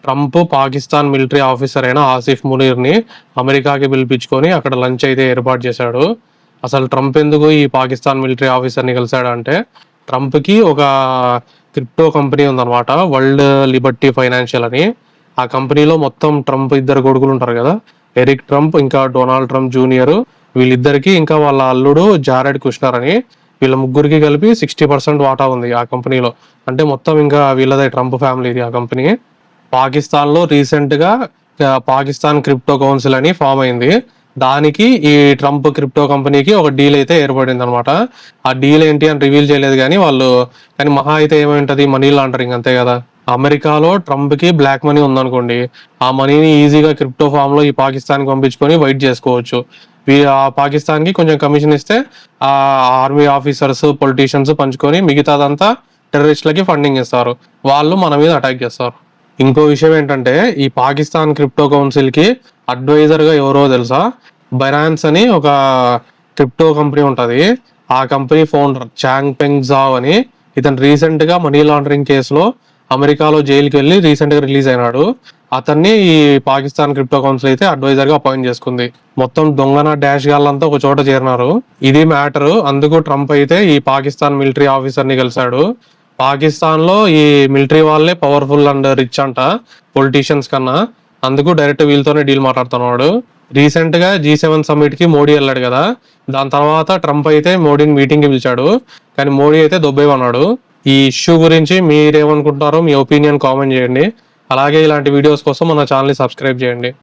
Trump Pakistan military officer అయిన ఆసిఫ్ మునీర్ని అమెరికాకి పిలిపించుకొని అక్కడ లంచ్ అయితే ఏర్పాటు చేశాడు. అసలు ట్రంప్ ఎందుకు ఈ పాకిస్తాన్ మిలిటరీ ఆఫీసర్ని కలిశాడు అంటే, ట్రంప్కి ఒక క్రిప్టో కంపెనీ ఉందన్నమాట, వరల్డ్ లిబర్టీ ఫైనాన్షియల్ అని. ఆ కంపెనీలో మొత్తం ట్రంప్ ఇద్దరు కొడుకులు ఉంటారు కదా, ఎరిక్ ట్రంప్ ఇంకా డొనాల్డ్ ట్రంప్ జూనియర్, వీళ్ళిద్దరికి ఇంకా వాళ్ళ అల్లుడు జారెడ్ కుష్నర్ అని, వీళ్ళ ముగ్గురికి కలిపి 60% వాటా ఉంది ఆ కంపెనీలో. అంటే మొత్తం ఇంకా వీళ్ళదే, ట్రంప్ ఫ్యామిలీది ఆ కంపెనీ. పాకిస్తాన్లో రీసెంట్గా పాకిస్తాన్ క్రిప్టో కౌన్సిల్ అని ఫామ్ అయింది. దానికి ఈ ట్రంప్ క్రిప్టో కంపెనీకి ఒక డీల్ అయితే ఏర్పడింది అనమాట. ఆ డీల్ ఏంటి అని రివీల్ చేయలేదు కానీ వాళ్ళు, కానీ మహా అయితే ఏమైంటది, మనీ లాండరింగ్ అంతే కదా. అమెరికాలో ట్రంప్ కి బ్లాక్ మనీ ఉందనుకోండి, ఆ మనీని ఈజీగా క్రిప్టో ఫామ్ లో ఈ పాకిస్తాన్ కి పంపించుకొని వైట్ చేసుకోవచ్చు. ఆ పాకిస్తాన్ కి కొంచెం కమిషన్ ఇస్తే ఆ ఆర్మీ ఆఫీసర్స్ పొలిటీషియన్స్ పంచుకొని మిగతాదంతా టెర్రరిస్టులకి ఫండింగ్ ఇస్తారు, వాళ్ళు మన మీద అటాక్ చేస్తారు. ఇంకో విషయం ఏంటంటే, ఈ పాకిస్తాన్ క్రిప్టో కౌన్సిల్ కి అడ్వైజర్ గా ఎవరో తెలుసా, బైనాన్స్ అని ఒక క్రిప్టో కంపెనీ ఉంటది. ఆ కంపెనీ ఫౌండర్ చాంగ్ పెంగ్ జావ్ అని, ఇతను రీసెంట్ గా మనీ లాండరింగ్ కేసులో అమెరికాలో జైలుకి వెళ్ళి రీసెంట్ గా రిలీజ్ అయినాడు. అతన్ని ఈ పాకిస్తాన్ క్రిప్టో కౌన్సిల్ అయితే అడ్వైజర్ గా అపాయింట్ చేసుకుంది. మొత్తం దొంగన డాష్ గాళ్ళంతా ఒక చోట చేరినారు. ఇది మ్యాటర్. అందుకు ట్రంప్ అయితే ఈ పాకిస్తాన్ మిలిటరీ ఆఫీసర్ ని కలిశాడు. పాకిస్తాన్ లో ఈ మిలిటరీ వాళ్ళే పవర్ఫుల్ అండ్ రిచ్ అంట పొలిటీషియన్స్ కన్నా, అందుకు డైరెక్ట్ వీళ్ళతోనే డీల్ మాట్లాడుతున్నాడు. రీసెంట్ గా G7 సమ్మిట్ కి మోడీ వెళ్ళాడు కదా, దాని తర్వాత ట్రంప్ అయితే మోడీని మీటింగ్ కి పిలిచాడు, కానీ మోడీ అయితే దొబ్బేమన్నాడు. ఈ ఇష్యూ గురించి మీరేమనుకుంటున్నారో మీ ఒపీనియన్ కామెంట్ చేయండి. అలాగే ఇలాంటి వీడియోస్ కోసం మన ఛానల్ ని సబ్స్క్రైబ్ చేయండి.